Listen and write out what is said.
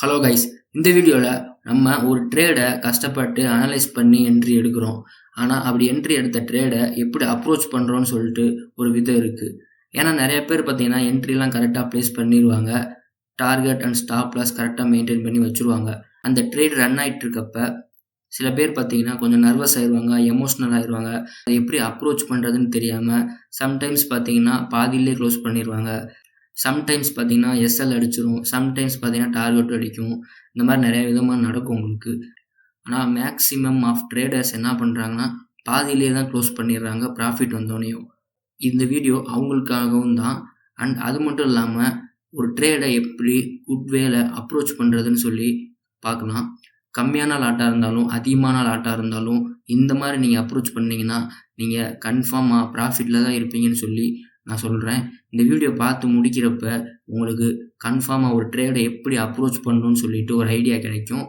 Hello guys, இந்த வீடியோவில் நம்ம ஒரு ட்ரேடை கஷ்டப்பட்டு அனலைஸ் பண்ணி என்ட்ரி எடுக்கிறோம். ஆனால் அப்படி என்ட்ரி எடுத்த ட்ரேடை எப்படி அப்ரோச் பண்ணுறோன்னு சொல்லிட்டு ஒரு விதம் இருக்குது. ஏன்னா நிறைய பேர் பார்த்தீங்கன்னா என்ட்ரிலாம் கரெக்டாக ப்ளேஸ் பண்ணிடுவாங்க. டார்கெட் அண்ட் ஸ்டாப் லாஸ் கரெக்டாக மெயின்டைன் பண்ணி வச்சுருவாங்க. அந்த ட்ரேட் ரன் ஆகிட்டு இருக்கப்ப சில பேர் பார்த்தீங்கன்னா கொஞ்சம் நர்வஸ் ஆயிடுவாங்க, எமோஷ்னல் ஆயிடுவாங்க. அதை எப்படி அப்ரோச் பண்ணுறதுன்னு தெரியாமல் சம்டைம்ஸ் பார்த்தீங்கன்னா பாதியிலே க்ளோஸ் பண்ணிடுவாங்க. சம்டைம்ஸ் பார்த்தீங்கன்னா எஸ்எல் அடிச்சிரும். சம்டைம்ஸ் பார்த்தீங்கன்னா டார்கெட் அடிக்கும். இந்த மாதிரி நிறைய விதமாக நடக்கும் உங்களுக்கு. ஆனால் மேக்ஸிமம் ஆஃப் ட்ரேடர்ஸ் என்ன பண்ணுறாங்கன்னா பாதியிலே தான் க்ளோஸ் பண்ணிடுறாங்க ப்ராஃபிட் வந்தோடனையும். இந்த வீடியோ அவங்களுக்காகவும் தான். அண்ட் அது மட்டும் இல்லாமல் ஒரு ட்ரேடை எப்படி குட் வேல அப்ரோச் பண்ணுறதுன்னு சொல்லி பார்க்கலாம். கம்மியான லாட்டாக இருந்தாலும் அதிகமான லாட்டாக இருந்தாலும் இந்த மாதிரி நீங்கள் அப்ரோச் பண்ணிங்கன்னா நீங்கள் கன்ஃபார்மாக ப்ராஃபிட்டில் தான் இருப்பீங்கன்னு சொல்லி நான் சொல்கிறேன். இந்த வீடியோ பார்த்து முடிக்கிறப்ப உங்களுக்கு கன்ஃபார்மாக ஒரு ட்ரேடை எப்படி அப்ரோச் பண்ணணும்னு சொல்லிட்டு ஒரு ஐடியா கிடைக்கும்.